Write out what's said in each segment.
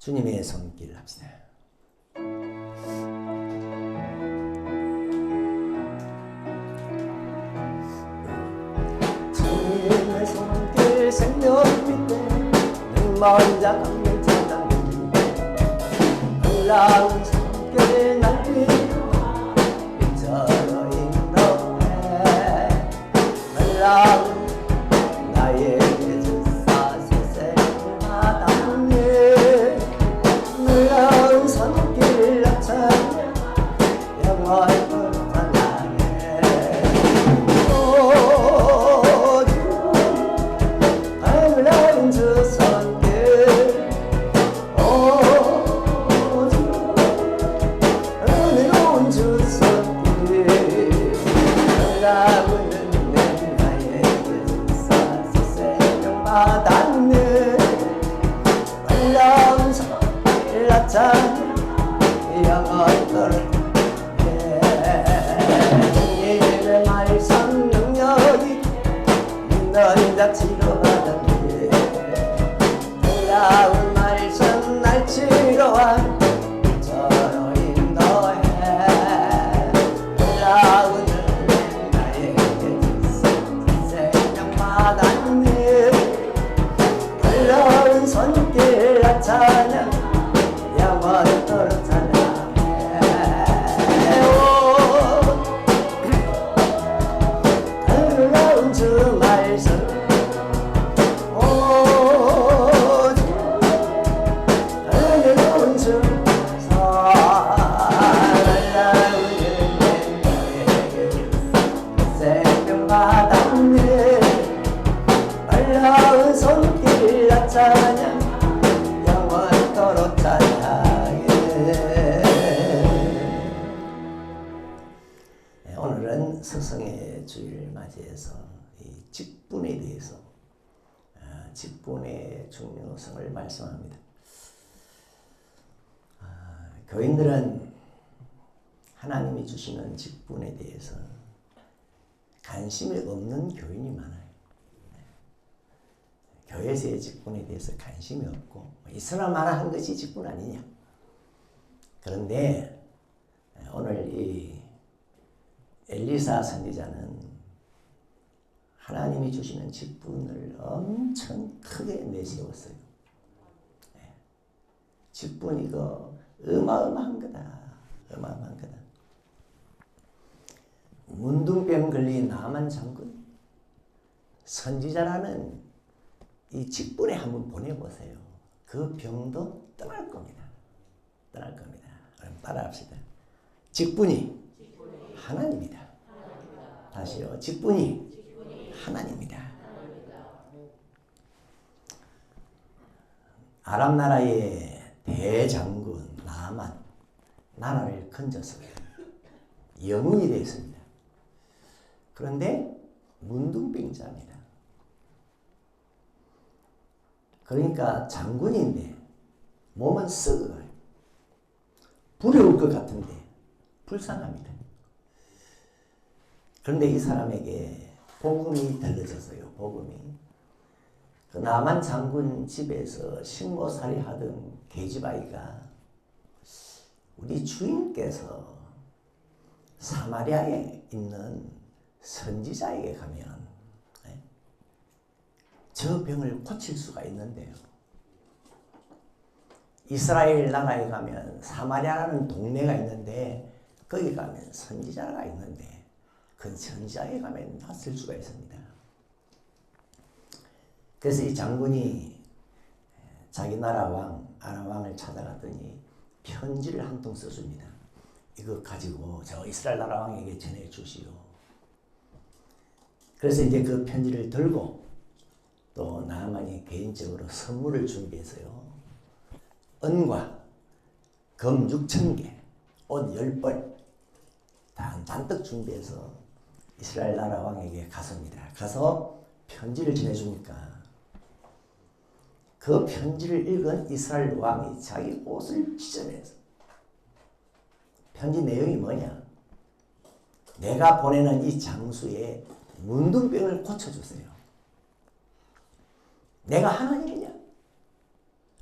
주님의 손길 합시다. 주님의 손길 생명 밑에 먼저 강을 찾아내니 놀라운 손길 날 비추어 빛으로 인도해 놀라운 나에게 주사 세상을 마다니 놀라운 손길 나타내 영원히 찬양해 놀라운 주 손길 놀라운 주 손길 놀라운 은혜 나에게 주사 세상 받았네 놀라운 손길 나타내 영원토록 주님의 말씀 능력이 너희 다 치료받았네 놀라운 말씀 날 치료한 저로 인도해 놀라운 은혜 나에게 생명 받았네 놀라운 손길 나타내 영원토록 찬양해 놀라운 주 말씀 놀라운 주 놀라운 은혜에게 생명 받았네 놀라운 손길 나타내 영원토록 찬양해. 오늘은 스승의 주일을 맞이해서 이 직분에 대해서 직분의 중요성을 말씀합니다. 교인들은 하나님이 주시는 직분에 대해서 관심이 없는 교인이 많아요. 교회에서의 직분에 대해서 관심이 없고 있으나 마나 한 것이 직분 아니냐. 그런데 오늘 이 엘리사 선지자는 하나님이 주시는 직분을 엄청 크게 내세웠어요. 직분 이거 어마어마한 거다. 어마어마한 거다. 문둥병 걸린 나만 장군 선지자라는 이 직분에 한번 보내보세요. 그 병도 떠날 겁니다. 떠날 겁니다. 그럼 따라합시다. 직분이 하나님이다. 다시요. 직분이 하나님이다. 아람 나라의 대장군 나만 나라를 건져서 영웅이 되었습니다. 그런데 문둥병자입니다. 그러니까 장군인데 몸은 썩어요. 부러울 것 같은데 불쌍합니다. 그런데 이 사람에게 복음이 들려졌어요. 복음이. 그 나만 장군 집에서 식모살이 하던 계집아이가 우리 주인께서 사마리아에 있는 선지자에게 가면 저 병을 고칠 수가 있는데요. 이스라엘 나라에 가면 사마리아라는 동네가 있는데 거기 가면 선지자가 있는데 그 선지자에 가면 낫을 수가 있습니다. 그래서 이 장군이 자기 나라 왕 아람 왕을 찾아갔더니 편지를 한 통 써줍니다. 이거 가지고 저 이스라엘 나라 왕에게 전해주시오. 그래서 이제 그 편지를 들고 또 나만이 개인적으로 선물을 준비해서요. 은과 금 6,000개, 옷 10벌 잔뜩 준비해서 이스라엘 나라 왕에게 갔습니다. 가서 편지를 전해주니까 그 편지를 읽은 이스라엘 왕이 자기 옷을 찢어내서 편지 내용이 뭐냐? 내가 보내는 이 장수의 문둥병을 고쳐주세요. 내가 하나님이냐?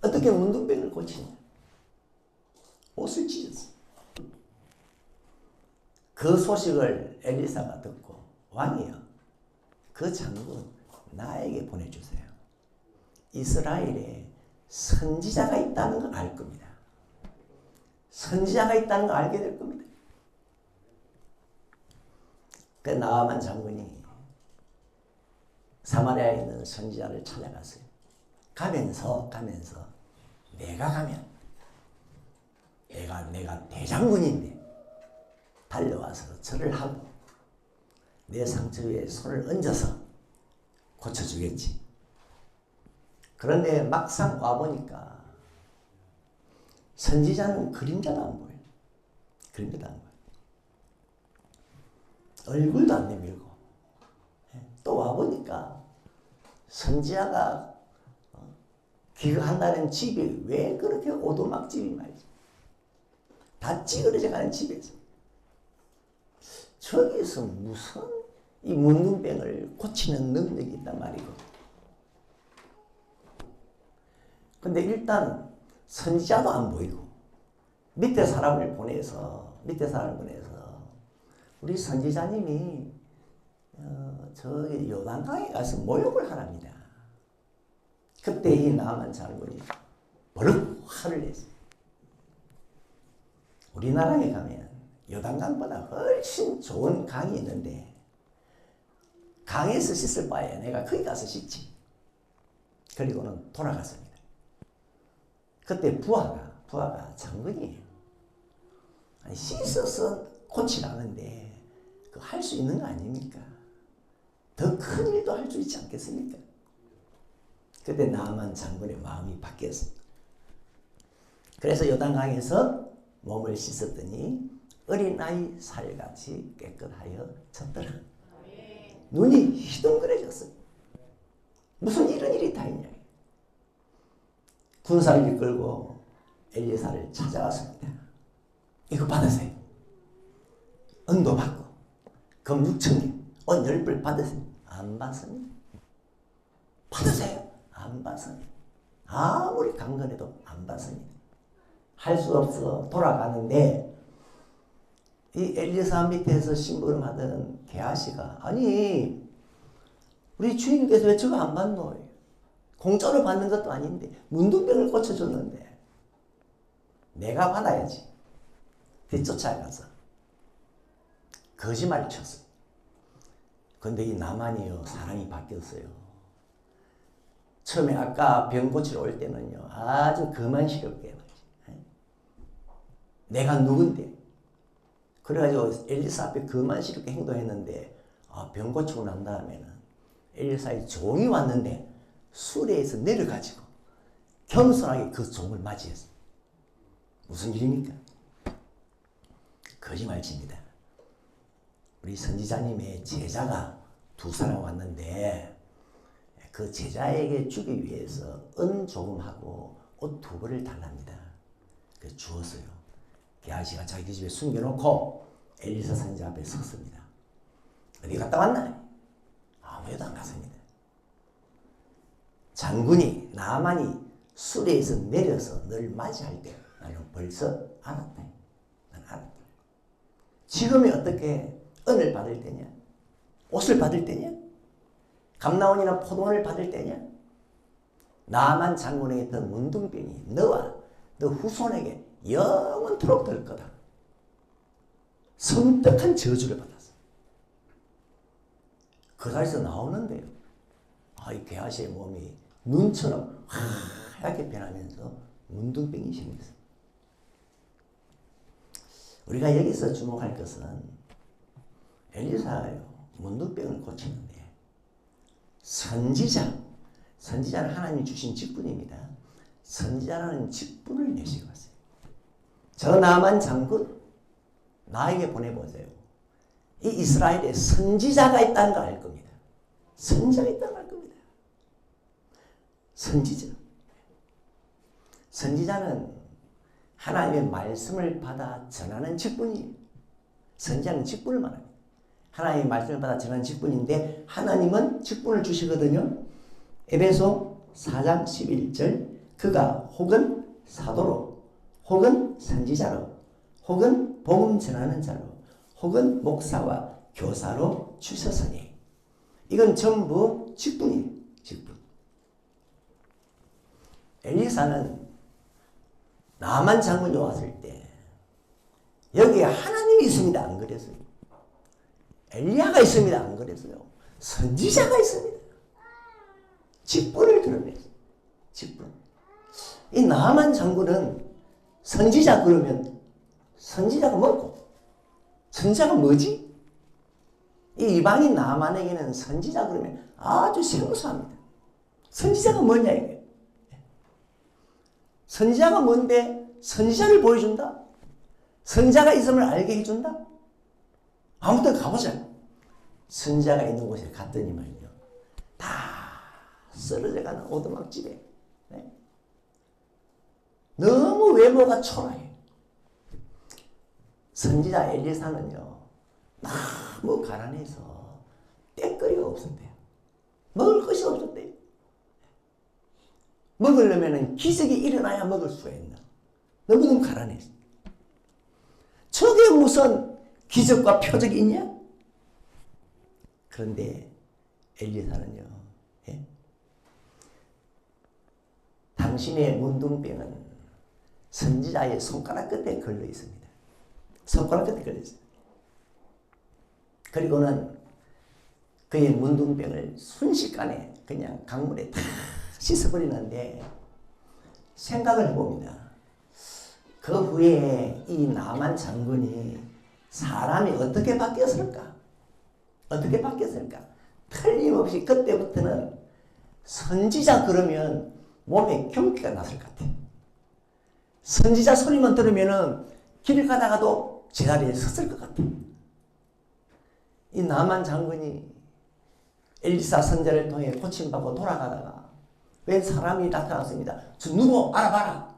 어떻게 문둥병을 고치냐? 옷을 찢었어. 그 소식을 엘리사가 듣고 왕이여, 그 장군 나에게 보내주세요. 이스라엘에 선지자가 있다는 걸 알 겁니다. 선지자가 있다는 걸 알게 될 겁니다. 그 나아만 장군이 사마리아에 있는 선지자를 찾아갔어요. 가면서 내가 가면 내가 대장군인데 달려와서 절을 하고 내 상처 위에 손을 얹어서 고쳐주겠지. 그런데 막상 와보니까 선지자는 그림자도 안 보여요. 그림자도 안 보여요. 얼굴도 안 내밀고. 또 와보니까 선지자가 귀가한다는 집이 왜 그렇게 오두막집이 말이지. 다 찌그러져 가는 집에서 저기서 무슨 이 문둥병을 고치는 능력이 있단 말이고. 근데 일단 선지자도 안 보이고 밑에 사람을 보내서 우리 선지자님이 저기 요단강에 가서 모욕을 하랍니다. 그때 이 나만 장군이 버럭 화를 냈어요. 우리나라에 가면 요단강보다 훨씬 좋은 강이 있는데 강에서 씻을 바에 내가 거기 가서 씻지. 그리고는 돌아갔습니다. 그때 부하가 장군이에요. 아니, 씻어서 고치라는데 그거 할 수 있는 거 아닙니까? 더 큰 일도 할 수 있지 않겠습니까? 그때 나만 장군의 마음이 바뀌었습니다. 그래서 요단강에서 몸을 씻었더니 어린아이 살같이 깨끗하여 졌더라. 눈이 희둥그레졌어요. 무슨 이런 일이 다 있냐. 군사를 이끌고 엘리사를 찾아왔습니다. 이거 받으세요. 은도 받고 금 6,000개, 옷 10벌 받으세요. 안 받습니다. 받으세요. 안 받습니다. 아무리 강건해도 안 받습니다. 할 수 없어 돌아가는데 이 엘리사 밑에서 심부름하던 게하시가 아니 우리 주인께서 왜 저거 안 받노? 공짜로 받는 것도 아닌데 문둥병을 고쳐줬는데 내가 받아야지. 뒤쫓아가서 거짓말을 쳤어. 근데 이 나만이요 사람이 바뀌었어요. 처음에 아까 병 고치러 올 때는요 아주 거만스럽게 내가 누군데 그래가지고 엘리사 앞에 거만스럽게 행동했는데 병 고치고 난 다음에는 엘리사의 종이 왔는데 수레에서 내려가지고 겸손하게 그 종을 맞이했어. 무슨 일입니까? 거짓말칩니다. 우리 선지자님의 제자가 2사람 왔는데 그 제자에게 주기 위해서 은 조금하고 옷 2벌을 달랍니다. 그래서 주었어요. 게하시가 자기 집에 숨겨놓고 엘리사 선지자 앞에 섰습니다. 어디 갔다 왔나? 아무데도 안 갔습니다. 장군이 나만이 수레에서 내려서 널 맞이할 때 나는 벌써 알았다. 난 알았다. 지금이 어떻게 은을 받을 때냐? 옷을 받을 때냐? 감나원이나 포도원을 받을 때냐? 나만 장군에게 있던 문둥병이 너와 너 후손에게 영원토록 될 거다. 섬뜩한 저주를 받았어. 그 자리에서 나오는데요. 이 게하시의 몸이 눈처럼 하얗게 변하면서 문둥병이 생겼어. 우리가 여기서 주목할 것은 엘리사가요 문둥병을 고치는데 선지자는 하나님이 주신 직분입니다. 선지자라는 직분을 내시고 왔어요. 저 나만 장군 나에게 보내보세요. 이 이스라엘에 선지자가 있다는 걸 알 겁니다. 선지자가 있다는 걸 알 겁니다. 선지자는 하나님의 말씀을 받아 전하는 직분이에요. 선지자는 직분을 말합니다. 하나님의 말씀을 받아 전하는 직분인데 하나님은 직분을 주시거든요. 에베소 4장 11절 그가 혹은 사도로, 혹은 선지자로, 혹은 복음 전하는 자로, 혹은 목사와 교사로 주셨으니. 이건 전부 직분이에요. 직분. 엘리사는 나만 장군이 왔을 때 여기에 하나님이 있습니다. 안 그랬어요. 엘리야가 있습니다. 안 그랬어요. 선지자가 있습니다. 직분을 드러냈어요. 직분. 이 나만 장군은 선지자 그러면 선지자가 뭐고? 선지자가 뭐지? 이 이방인 나만에게는 선지자 그러면 아주 생소합니다. 선지자가 뭐냐 이게? 선지자가 뭔데? 선지자를 보여준다? 선지자가 있음을 알게 해준다? 아무튼 가보자. 선지자가 있는 곳에 갔더니만요, 다 쓰러져가는 오두막집에, 네? 너무 외모가 초라해. 선지자 엘리사는요, 너무 가난해서 떼거리가 없었대요. 먹을 것이 없었대요. 먹으려면 기적이 일어나야 먹을 수가 있나. 너무너무 가난했어. 저게 무슨 기적과 표적이 있냐? 그런데 엘리사는요, 예? 당신의 문둥병은 선지자의 손가락 끝에 걸려 있습니다. 손가락 끝에 걸려 있어요. 그리고는 그의 문둥병을 순식간에 그냥 강물에 다 씻어버리는데, 생각을 해봅니다. 그 후에 이 나만 장군이 사람이 어떻게 바뀌었을까? 어떻게 바뀌었을까? 틀림없이 그때부터는 선지자 그러면 몸에 경기가 났을 것 같아. 선지자 소리만 들으면은 길 가다가도 제자리에 섰을 것 같아. 이 나만 장군이 엘리사 선지자를 통해 고침받고 돌아가다가 웬 사람이 나타났습니다. 저 누구 알아봐라.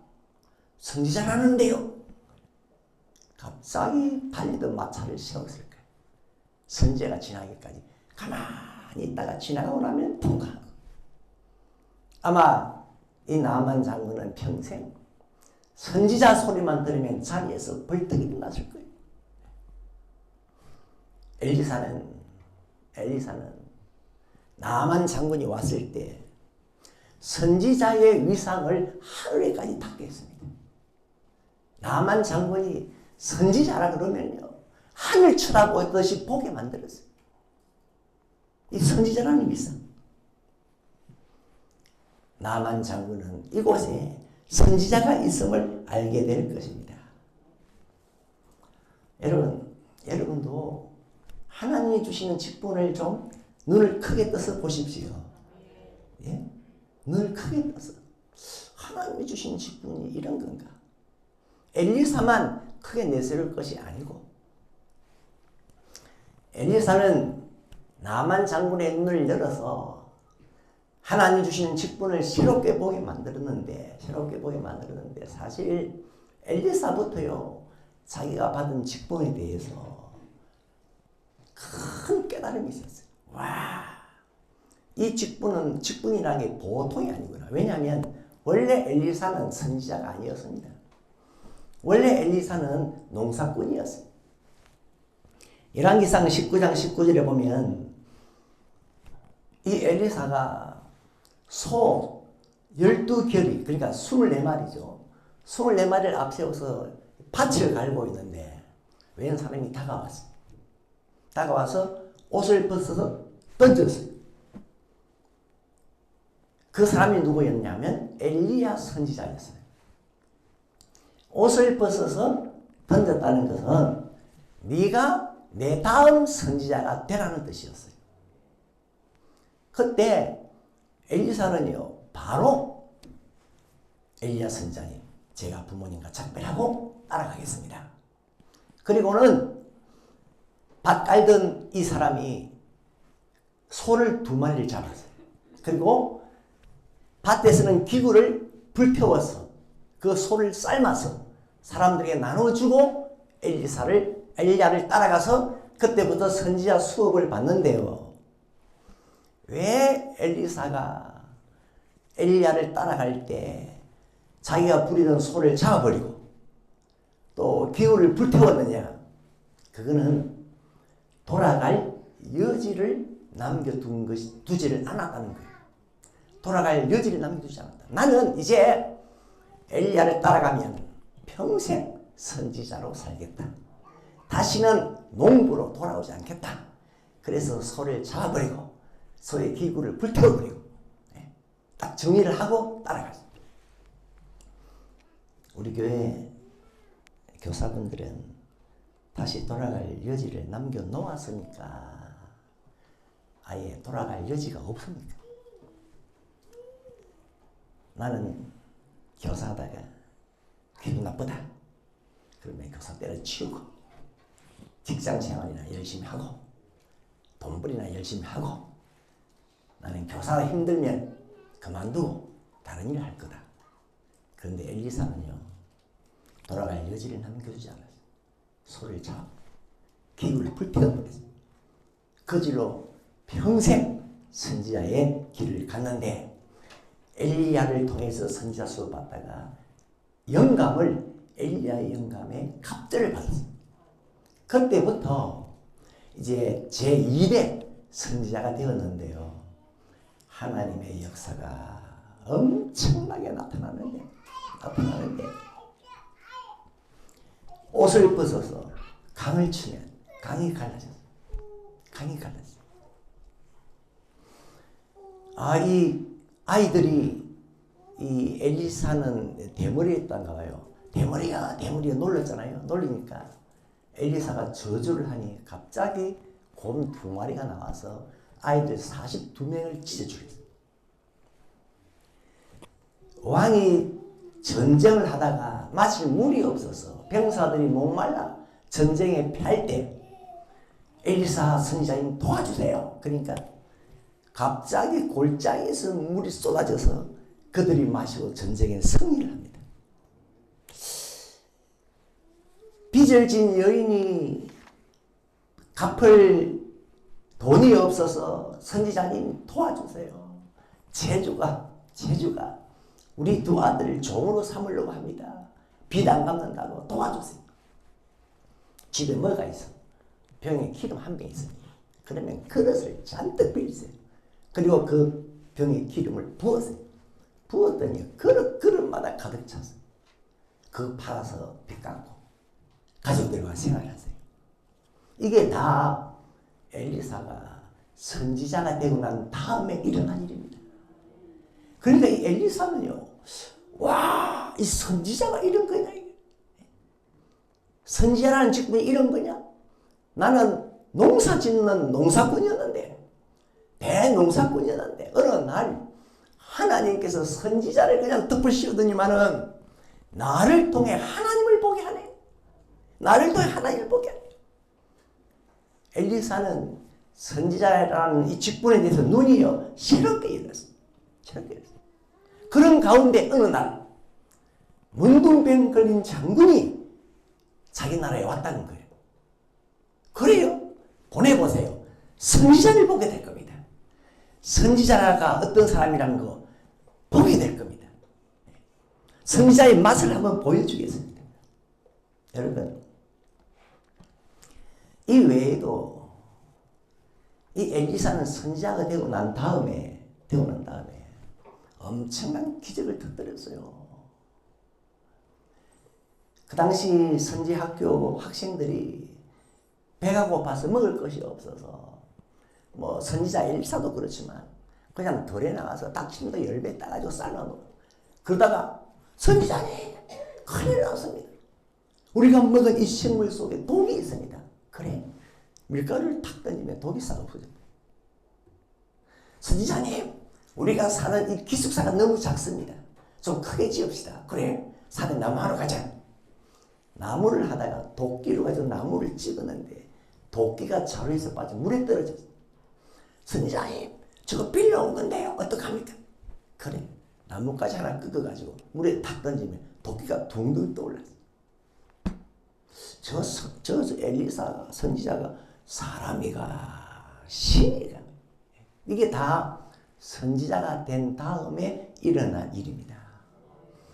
선지자라는데요. 갑자기 달리던 마차를 세웠을 거예요. 선지자가 지나기까지 가만히 있다가 지나가고 나면 통과하고. 아마 이 나만 장군은 평생 선지자 소리만 들으면 자리에서 벌떡 일어났을 거예요. 엘리사는 나만 장군이 왔을 때 선지자의 위상을 하늘에까지 닿게 했습니다. 나만 장군이 선지자라 그러면요, 하늘 쳐다보듯이 보게 만들었어요. 이 선지자라는 위상. 나만 장군은 이곳에 선지자가 있음을 알게 될 것입니다. 여러분도 하나님이 주시는 직분을 좀 눈을 크게 떠서 보십시오. 예? 눈을 크게 떠서. 하나님이 주신 직분이 이런 건가? 엘리사만 크게 내세울 것이 아니고, 엘리사는 나만 장군의 눈을 열어서 하나님 주시는 직분을 새롭게 보게 만들었는데, 사실 엘리사부터요, 자기가 받은 직분에 대해서 큰 깨달음이 있었어요. 와, 이 직분이라는 게 보통이 아니구나. 왜냐하면 원래 엘리사는 선지자가 아니었습니다. 원래 엘리사는 농사꾼이었어요. 열왕기상 19장 19절에 보면 이 엘리사가 소 12결이, 그러니까 24마리죠. 24마리를 앞세워서 밭을 갈고 있는데 웬 사람이 다가와서 옷을 벗어서 던졌어요. 그 사람이 누구였냐면 엘리야 선지자였어요. 옷을 벗어서 던졌다는 것은 네가 내 다음 선지자가 되라는 뜻이었어요. 그때 엘리사는요, 바로 엘리야 선지자님, 제가 부모님과 작별하고 따라가겠습니다. 그리고는 밭 깔던 이 사람이 소를 2마리를 잡았어요. 그리고 밭에서는 기구를 불태워서 그 소를 삶아서 사람들에게 나눠주고 엘리야를 따라가서 그때부터 선지자 수업을 받는데요. 왜 엘리사가 엘리야를 따라갈 때 자기가 부리던 소를 잡아버리고 또 기후를 불태웠느냐? 그거는 돌아갈 여지를 두지를 않았다는 거예요. 돌아갈 여지를 남겨두지 않았다. 나는 이제 엘리야를 따라가면 평생 선지자로 살겠다. 다시는 농부로 돌아오지 않겠다. 그래서 소를 잡아버리고 소의 기구를 불태워버리고 딱 정리를 하고 따라갔습니다. 우리 교회 교사분들은 다시 돌아갈 여지를 남겨놓았으니까 아예 돌아갈 여지가 없습니까? 나는 교사하다가 기분 나쁘다. 그러면 교사 때려치우고 직장생활이나 열심히 하고 돈벌이나 열심히 하고 나는 교사가 힘들면 그만두고 다른 일을 할 거다. 그런데 엘리사는요. 돌아갈 여지를 남겨주지 않았어요. 소를 잡아 기구를 불태워버렸어요. 그 길로 평생 선지자의 길을 갔는데 엘리야를 통해서 선지자 수업 받다가 엘리야의 영감에 갑절을 받았어요. 그때부터 이제 제2대 선지자가 되었는데요. 하나님의 역사가 엄청나게 나타나는데 옷을 벗어서 강을 치면 강이 갈라졌어요. 이 아이들이 이 엘리사는 대머리였던가 봐요. 대머리가 놀랐잖아요. 놀리니까 엘리사가 저주를 하니 갑자기 곰 2마리가 나와서 아이들 42명을 찢어 죽였어요. 왕이 전쟁을 하다가 마실 물이 없어서 병사들이 목말라 전쟁에 패할 때 엘리사 선지자님 도와주세요. 그러니까 갑자기 골짜기에서 물이 쏟아져서 그들이 마시고 전쟁에 승리를 합니다. 빚을 진 여인이 갚을 돈이 없어서 선지자님 도와주세요. 제주가 우리 2 아들을 종으로 삼으려고 합니다. 빚 안 갚는다고 도와주세요. 집에 뭐가 있어? 병에 기름 1병 있습니다. 그러면 그릇을 잔뜩 빌리세요. 그리고 그 병에 기름을 부었어요. 부었더니 그릇마다 가득 찼어요. 그거 팔아서 빚 갚고 가족들과 생활하세요. 이게 다 엘리사가 선지자가 되고 난 다음에 일어난 일입니다. 그러니까 이 엘리사는요, 와, 이 선지자가 이런 거냐? 선지자라는 직분이 이런 거냐? 나는 농사 짓는 농사꾼이었는데, 대농사꾼이었는데, 어느 날 하나님께서 선지자를 그냥 덮을 씌우더니만은 나를 통해 하나님을 보게 하네. 엘리사는 선지자라는 이 직분에 대해서 눈이요, 새롭게 열렸어요. 그런 가운데 어느 날 문둥병 걸린 장군이 자기 나라에 왔다는 거예요. 그래요. 보내보세요. 선지자를 보게 될 겁니다. 선지자가 어떤 사람이라는 거 보게 될 겁니다. 선지자의 맛을 한번 보여주겠습니다. 여러분, 이 외에도 이 엘리사는 선지자가 되고 난 다음에 엄청난 기적을 터뜨렸어요. 그 당시 선지학교 학생들이 배가 고파서 먹을 것이 없어서 뭐 선지자 엘리사도 그렇지만 그냥 덜에 나가서 닭침도 10배 따가지고 삶아먹어. 그러다가 선지자님 큰일 났습니다. 우리가 먹은 이 식물 속에 독이 있습니다. 그래, 밀가루를 탁 던지면 독이 싹 없어졌다. 선지자님, 우리가 사는 이 기숙사가 너무 작습니다. 좀 크게 지읍시다. 그래, 산에 나무하러 가자. 나무를 하다가 도끼로 가지고 나무를 찍었는데 도끼가 자루에서 빠져 물에 떨어졌어. 선지자님, 저거 빌려온 건데요. 어떡합니까? 그래, 나무까지 하나 뜯어가지고 물에 탁 던지면 도끼가 둥둥 떠올랐어. 저 엘리사 선지자가 사람이가 신이가. 이게 다 선지자가 된 다음에 일어난 일입니다.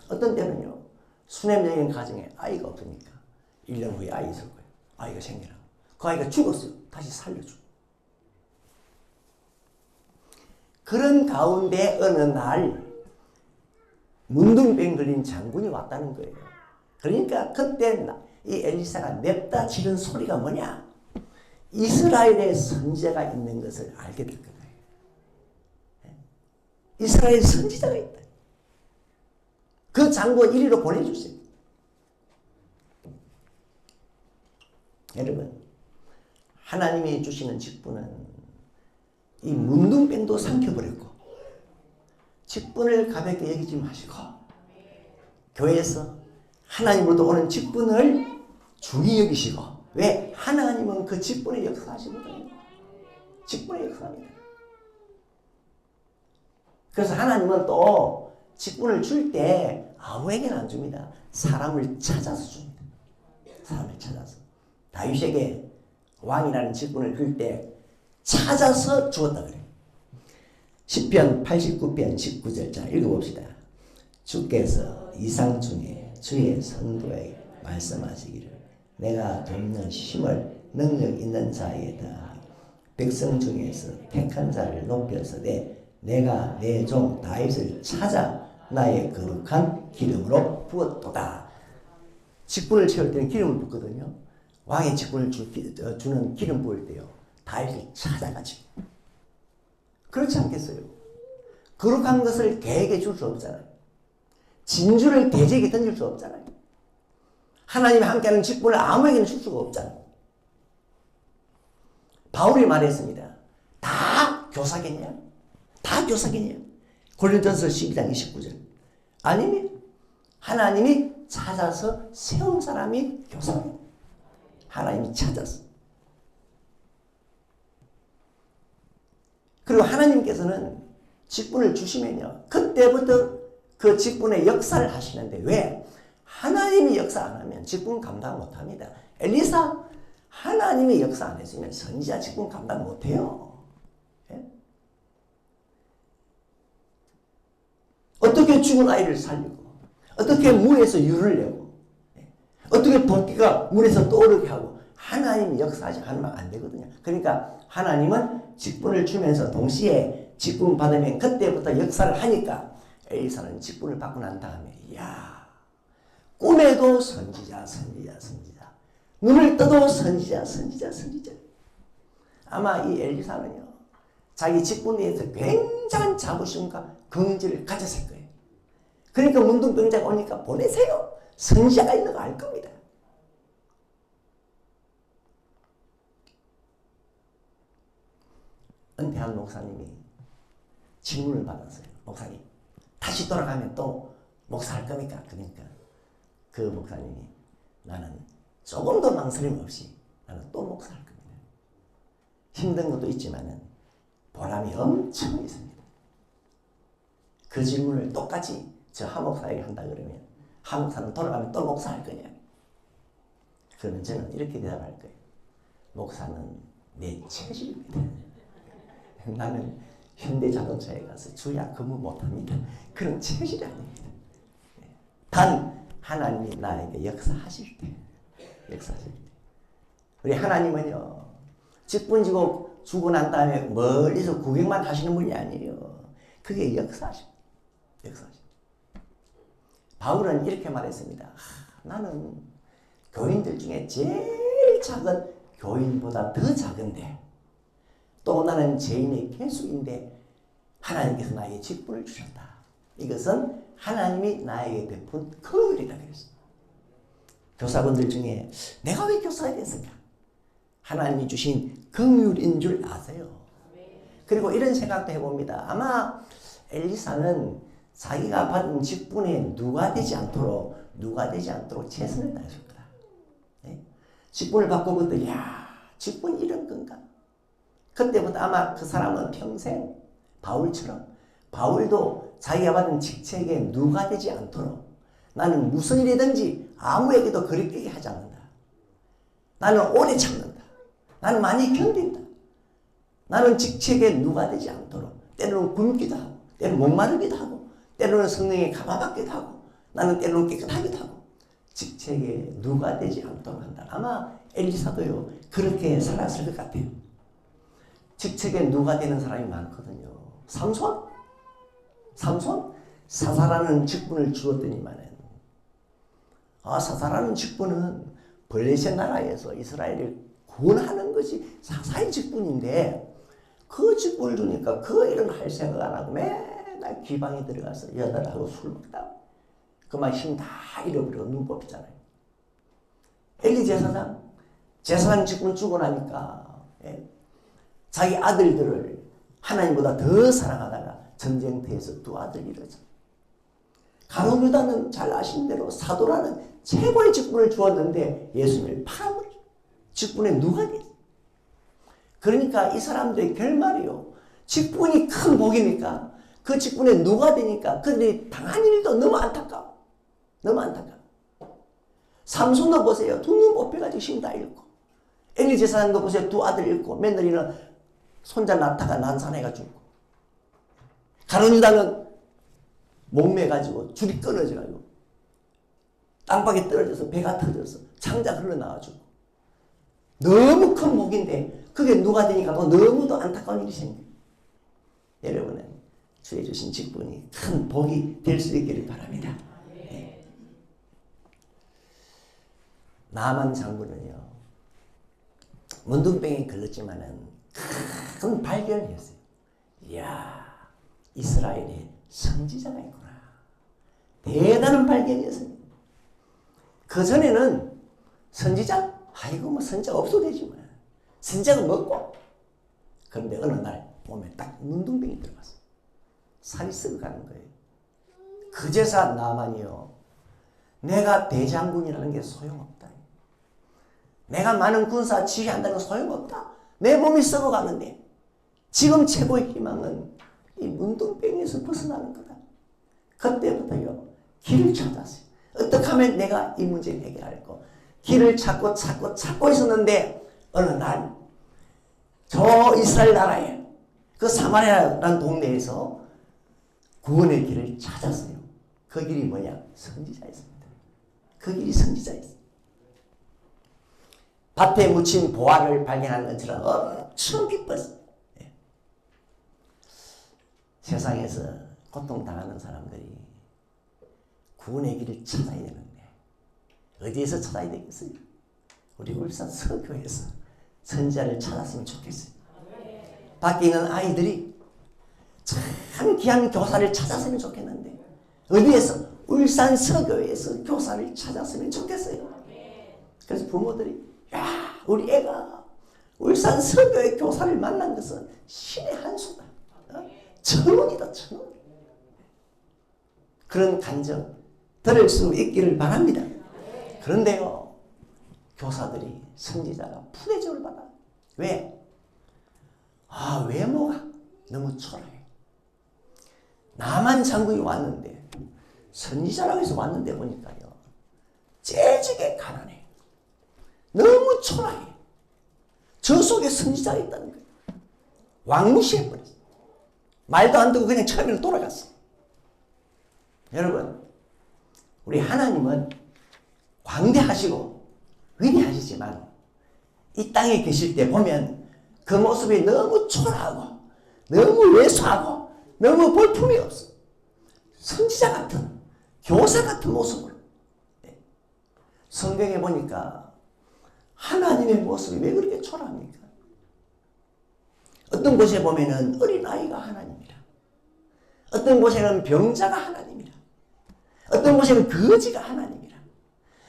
어떤 때는요, 수냄적인 가정에 아이가 없으니까 1년 후에 아이 있을 거예요. 아이가 생겨나. 그 아이가 죽었어요. 다시 살려줘. 그런 가운데 어느 날 문둥병 걸린 장군이 왔다는 거예요. 그러니까 그때 이 엘리사가 냅다 지른 소리가 뭐냐? 이스라엘의 선지자가 있는 것을 알게 될 거예요. 이스라엘 선지자가 있다. 그 장군 이리로 보내주세요. 여러분, 하나님이 주시는 직분은 이 문둥병도 삼켜버렸고 직분을 가볍게 여기지 마시고 교회에서 하나님으로부터 오는 직분을 중히 여기시고, 왜? 하나님은 그 직분에 역사하시거든요. 직분에 역사합니다. 그래서 하나님은 또 직분을 줄 때 아무에게나 안 줍니다. 사람을 찾아서 줍니다. 사람을 찾아서. 다윗에게 왕이라는 직분을 줄 때 찾아서 주었다 그래요. 시편 89편 19절. 자, 읽어봅시다. 주께서 이상 중에 주의 성도에게 말씀하시기를 내가 돕는 힘을 능력 있는 자에다 백성 중에서 택한 자를 높여서 내가 내 종 다윗을 찾아 나의 거룩한 기름으로 부었도다. 직분을 채울 때는 기름을 붓거든요. 왕의 직분을 주는 기름 부을 때요, 다윗을 찾아가지고. 그렇지 않겠어요? 거룩한 것을 개에게 줄 수 없잖아요. 진주를 돼지에게 던질 수 없잖아요. 하나님이 함께하는 직분을 아무에게나 줄 수가 없잖아요. 바울이 말했습니다. 다 교사겠냐? 다 교사겠냐? 고린도전서 12장 29절. 아닙니다. 하나님이 찾아서 세운 사람이 교사입니다. 하나님이 찾아서. 그리고 하나님께서는 직분을 주시면요, 그때부터 그 직분의 역사를 하시는데, 왜? 하나님이 역사 안 하면 직분 감당 못 합니다. 엘리사, 하나님이 역사 안 했으면 선지자 직분 감당 못 해요. 예? 어떻게 죽은 아이를 살리고, 어떻게 물에서 유를 내고, 예? 어떻게 도끼가 물에서 떠오르게 하고, 하나님이 역사하지 않으면 안 되거든요. 그러니까 하나님은 직분을 주면서 동시에 직분 받으면 그때부터 역사를 하니까 엘리사는 직분을 받고 난 다음에, 이야, 꿈에도 선지자. 눈을 떠도 선지자. 아마 이 엘리사는요, 자기 직분에 대해서 굉장한 자부심과 긍지를 가졌을 거예요. 그러니까 문둥병자가 오니까 보내세요. 선지자가 있는 거 알 겁니다. 은퇴한 목사님이 질문을 받았어요. 목사님, 다시 돌아가면 또 목사할 겁니까? 그러니까 그 목사님이, 나는 조금 더 망설임 없이 나는 또 목사할 겁니다. 힘든 것도 있지만은 보람이 엄청 있습니다. 그 질문을 똑같이 저 하목사에게 한다 그러면 하목사는 돌아가면 또 목사할 거냐? 그러면 저는 이렇게 대답할 거예요. 목사는 내 체질입니다. 나는 현대자동차에 가서 주야 근무 못합니다. 그런 체질이 아닙니다. 단 하나님이 나에게 역사하실 때, 우리 하나님은요, 직분 주고 난 다음에 멀리서 구경만 하시는 분이 아니에요. 그게 역사하십니다. 바울은 이렇게 말했습니다. 나는 교인들 중에 제일 작은 교인보다 더 작은데, 또 나는 죄인의 개수인데 하나님께서 나에게 직분을 주셨다. 이것은 하나님이 나에게 베푼 긍휼이다 그랬습니다. 교사분들 중에 내가 왜 교사가 됐을까? 하나님이 주신 긍휼인 줄 아세요. 그리고 이런 생각도 해봅니다. 아마 엘리사는 자기가 받은 직분에 누가 되지 않도록 최선을 다했을 거다. 네? 직분을 받고 그때, 야, 직분이 이런 건가? 그때부터 아마 그 사람은 평생 바울처럼, 바울도 자기가 받은 직책에 누가 되지 않도록, 나는 무슨 일이든지 아무에게도 거리끼게 하지 않는다. 나는 오래 참는다. 나는 많이 견딘다. 나는 직책에 누가 되지 않도록, 때로는 굶기도 하고, 때로는 목마르기도 하고, 때로는 성령에 가마받기도 하고, 나는 때로는 깨끗하기도 하고 직책에 누가 되지 않도록 한다. 아마 엘리사도요 그렇게 살았을 것 같아요. 직책에 누가 되는 사람이 많거든요. 삼손 사사라는 직분을 주었더니만은 사사라는 직분은 블레셋 나라에서 이스라엘을 구원하는 것이 사사의 직분인데 그 직분을 주니까 그 일은 할 생각 안 하고 맨날 기방에 들어가서 여자들하고 술 먹다 그만 힘 다 잃어버리고 눈 뽑히잖아요. 엘리 제사장 직분 주고 나니까 자기 아들들을 하나님보다 더 사랑하다가 전쟁터에서 두 아들이 이러죠. 가룟 유다는 잘 아신 대로 사도라는 최고의 직분을 주었는데 예수님을 팔아버려. 직분에 누가 되지? 그러니까 이 사람들의 결말이요. 직분이 큰 복이니까 그 직분에 누가 되니까 그들이 당한 일도 너무 안타까워. 너무 안타까워. 삼손도 보세요. 두 눈 뽑혀가지고 힘 다 잃고. 엘리 제사장도 보세요. 두 아들 잃고 며느리는 손자 낳다가 난산해가 죽고. 가룟 유다는 목매가지고 줄이 끊어져가지고 땅바닥에 떨어져서 배가 터져서 창자 흘러나와주고 너무 큰 복인데 그게 누가 되니까 너무도 안타까운 일이 생겨요. 여러분은 주의 주신 직분이 큰 복이 될 수 있기를 바랍니다. 네. 나만 장군은요 문둥병에 걸렸지만은 큰 발견을 했어요. 이야 이스라엘에 선지자가 있구나. 대단한 발견이었어요. 그 전에는 선지자? 아이고 뭐 선지자가 없어도 되지만 선지자가 먹고 그런데 어느 날 몸에 딱 문둥병이 들어갔어. 살이 썩어가는 거예요. 그제서 나만이요 내가 대장군이라는 게 소용없다. 내가 많은 군사 지휘한다는 건 소용없다. 내 몸이 썩어가는데 지금 최고의 희망은 이 문둥병에서 벗어나는 거다. 그때부터요 길을 찾았어요. 어떻게 하면 내가 이 문제를 해결할까? 길을 찾고 있었는데 어느 날 저 이스라엘 나라에 그 사마리아라는 동네에서 구원의 길을 찾았어요. 그 길이 뭐냐? 선지자였습니다. 그 길이 선지자였어요. 밭에 묻힌 보화를 발견하는 것처럼 엄청 기뻤어요. 세상에서 고통당하는 사람들이 구원의 길을 찾아야 되는데 어디에서 찾아야 되겠어요? 우리 울산 서교에서 선지자를 찾았으면 좋겠어요. 밖에 있는 아이들이 참 귀한 교사를 찾았으면 좋겠는데 어디에서? 울산 서교에서 교사를 찾았으면 좋겠어요. 그래서 부모들이 야 우리 애가 울산 서교의 교사를 만난 것은 신의 한 수다. 천원이다 천원. 그런 감정 들을 수 있기를 바랍니다. 그런데요 교사들이 선지자가 푸대접을 받아. 왜? 외모가 너무 초라해. 나만 장군이 왔는데 선지자라고 해서 왔는데 보니까요 재직에 가난해. 너무 초라해. 저 속에 선지자가 있다는 거예요. 왕무시해버렸어. 말도 안 듣고 그냥 처음에는 돌아갔어. 여러분 우리 하나님은 광대하시고 위대하시지만 이 땅에 계실 때 보면 그 모습이 너무 초라하고 너무 왜소하고 너무 볼품이 없어. 선지자 같은 교사 같은 모습으로. 성경에 보니까 하나님의 모습이 왜 그렇게 초라합니까? 어떤 곳에 보면은 어린아이가 하나님이라. 어떤 곳에는 병자가 하나님이라. 어떤 곳에는 거지가 하나님이라.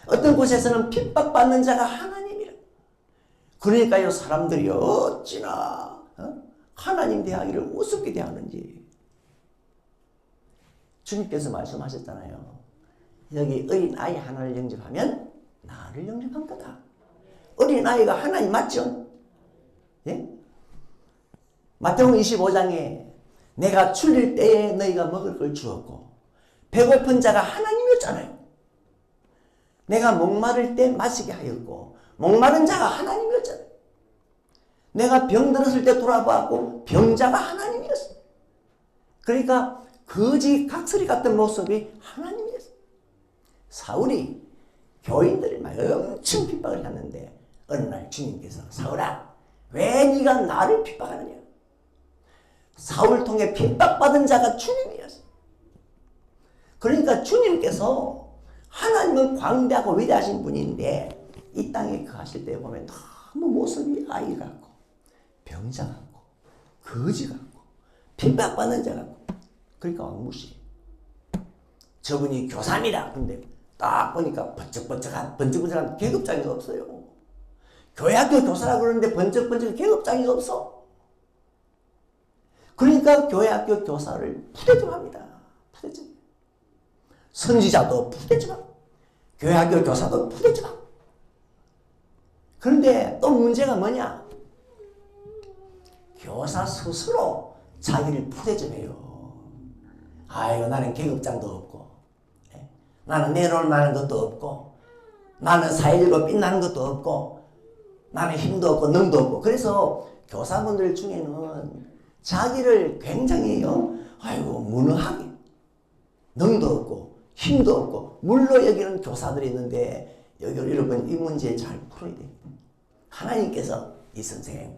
어떤 곳에서는 핍박받는 자가 하나님이라. 그러니까요 사람들이 어찌나 하나님 대하기를 우습게 대하는지. 주님께서 말씀하셨잖아요. 여기 어린아이 하나를 영접하면 나를 영접한 거다. 어린아이가 하나님 맞죠? 예? 마태복음 25장에 내가 출릴 때에 너희가 먹을 걸 주었고 배고픈 자가 하나님이었잖아요. 내가 목마를 때 마시게 하였고 목마른 자가 하나님이었잖아요. 내가 병들었을 때 돌아보았고 병자가 하나님이었어요. 그러니까 거지 각설이 같은 모습이 하나님이었어요. 사울이 교인들을 막 엄청 핍박을 했는데 어느 날 주님께서 사울아 왜 네가 나를 핍박하느냐. 사울 통해 핍박받은 자가 주님이었어요. 그러니까 주님께서 하나님은 광대하고 위대하신 분인데 이 땅에 거하실 때 보면 너무 모습이 아이 같고 병자 같고 거지 같고 핍박받는 자 같고 그러니까 왕무시. 저분이 교사입니다. 근데 딱 보니까 번쩍번쩍한 계급장이 없어요. 교회학교 교사라고 그러는데 번쩍번쩍한 계급장이 없어. 그러니까 교회학교 교사를 푸대접합니다. 푸대접. 선지자도 푸대접하고 교회학교 교사도 푸대접하고. 그런데 또 문제가 뭐냐? 교사 스스로 자기를 푸대접해요. 아이고 나는 계급장도 없고 나는 내려올 만한 것도 없고 나는 사회적으로 빛나는 것도 없고 나는 힘도 없고 능도 없고. 그래서 교사분들 중에는 자기를 굉장히 아이고 무능하게 능도 없고 힘도 없고 물로 여기는 교사들이 있는데 여러분 이 문제 잘 풀어야 됩니다. 하나님께서 이 선생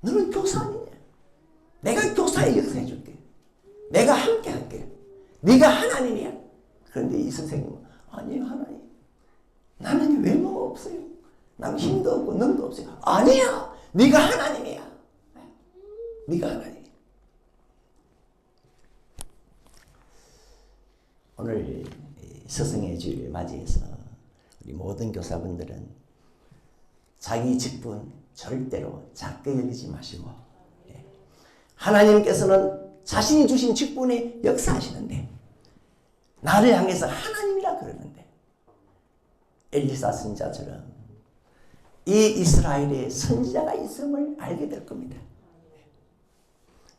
너는 교사 아니냐? 내가 교사의 역사 해줄게. 내가 함께 할게. 네가 하나님이야. 그런데 이 선생님은 아니요 하나님 나는 외모가 없어요. 나는 힘도 없고 능도 없어요. 아니야 네가 하나님이야. 네가 하나님. 오늘 스승의 주일을 맞이해서 우리 모든 교사분들은 자기 직분 절대로 작게 여기지 마시고 하나님께서는 자신이 주신 직분에 역사하시는데 나를 향해서 하나님이라 그러는데 엘리사 선지자처럼 이 이스라엘에 선지자가 있음을 알게 될 겁니다.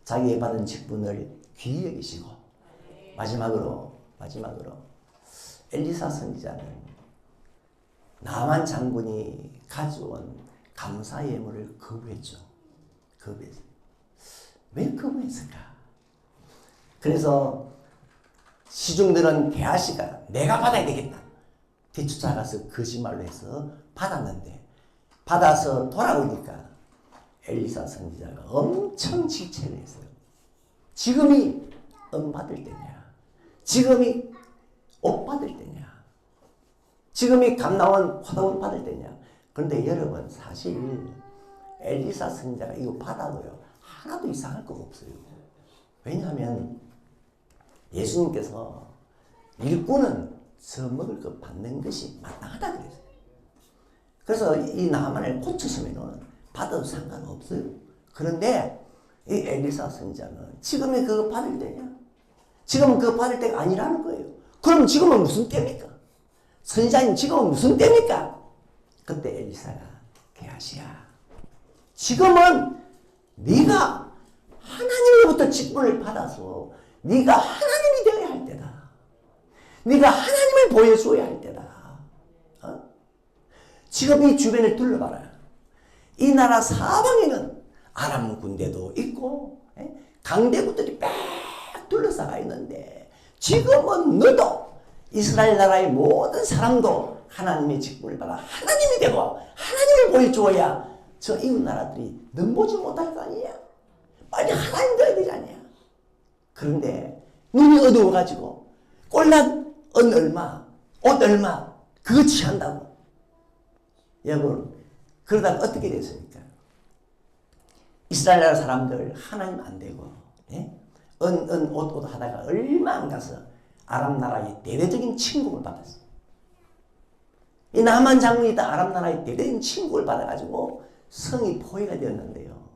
자기의 받은 직분을 귀히 여기시고 마지막으로 엘리사 선지자는 나만 장군이 가져온 감사 예물을 거부했죠. 거부했어요. 왜 거부했을까? 그래서 시중들은 게하시가 내가 받아야 되겠다. 뒤쫓아가서 거짓말로 해서 받았는데 받아서 돌아오니까 엘리사 선지자가 엄청 질책을 했어요. 지금이 은 받을 때냐? 지금이 옷 받을 때냐? 지금이 감나원 화다원 받을 때냐? 그런데 여러분 사실 엘리사 선지자가 이거 받아도요 하나도 이상할 거 없어요. 왜냐하면 예수님께서 일꾼은 저 먹을 것 받는 것이 마땅하다 그랬어요. 그래서 이 나만을 고쳤으면 받아도 상관없어요. 그런데 이 엘리사 선지자는 지금이 그거 받을 때냐? 지금은 그거 받을 때가 아니라는 거예요. 그럼 지금은 무슨 때입니까? 선지자님 지금은 무슨 때입니까? 그때 엘리사가 게하시야 지금은 네가 하나님으로부터 직분을 받아서 네가 하나님이 되어야 할 때다. 네가 하나님을 보여줘야 할 때다. 지금 이 주변을 둘러봐라. 이 나라 사방에는 아람 군대도 있고 강대국들이 빽 둘러싸가 있는데 지금은 너도 이스라엘 나라의 모든 사람도 하나님의 직분을 받아 하나님이 되고 하나님을 보여줘야 저 이웃 나라들이 넘보지 못할 거 아니야. 빨리 하나님 되어야 되지 않냐. 그런데 눈이 어두워가지고 꼴난 언 얼마 옷 얼마 그거 취한다고. 여러분 그러다가 어떻게 됐습니까? 이스라엘 나라 사람들 하나님 안 되고 옷 하다가 얼마 안 가서 아람 나라의 대대적인 침공을 받았어요. 이 나만 장군이 다 아람 나라의 대대적인 침공을 받아가지고 성이 포위가 되었는데요.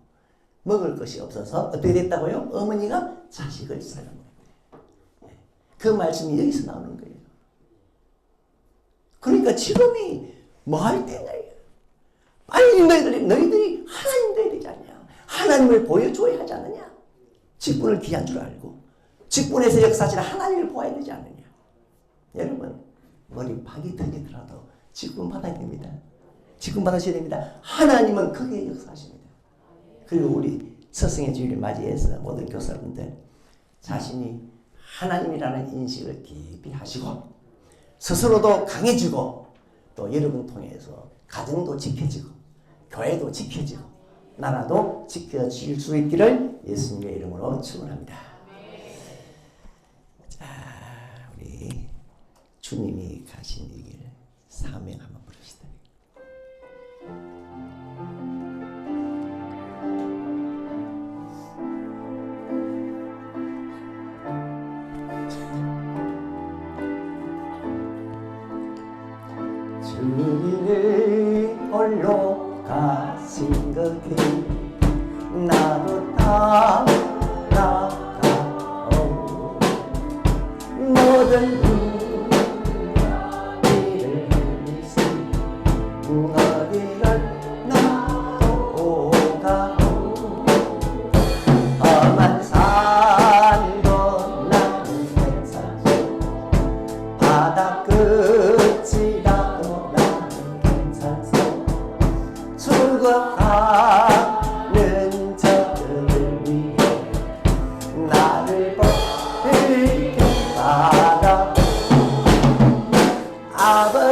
먹을 것이 없어서 어떻게 됐다고요? 어머니가 자식을 썰은 거예요. 그 말씀이 여기서 나오는 거예요. 그러니까 지금이 뭐 할 때냐. 빨리 너희들이 하나님 되어야 되지 않냐. 하나님을 보여줘야 하지 않느냐. 직분을 귀한 줄 알고 직분에서 역사하시는 하나님을 보아야 되지 않느냐. 여러분 머리 박이 터지더라도 직분 받아야 됩니다. 직분 받으셔야 됩니다. 하나님은 거기에 역사하십니다. 그리고 우리 스승의 주일을 맞이해서 모든 교사분들 자신이 하나님이라는 인식을 깊이 하시고 스스로도 강해지고 또 여러분 통해서 가정도 지켜지고 교회도 지켜지고 나라도 지켜질 수 있기를 예수님의 이름으로 축원합니다. 자, 우리 주님이 가신 이 길 사명 한번 부릅시다. 주님이 홀로 가신 그 길 나도 따라가오 모든 길을 흘리시 어디를 나도 가오 험한 산도 나는 괜찮소 바다 끝이라도 나는 괜찮소 죽어가는 저들을 위해 나를 버리게 바라 아버지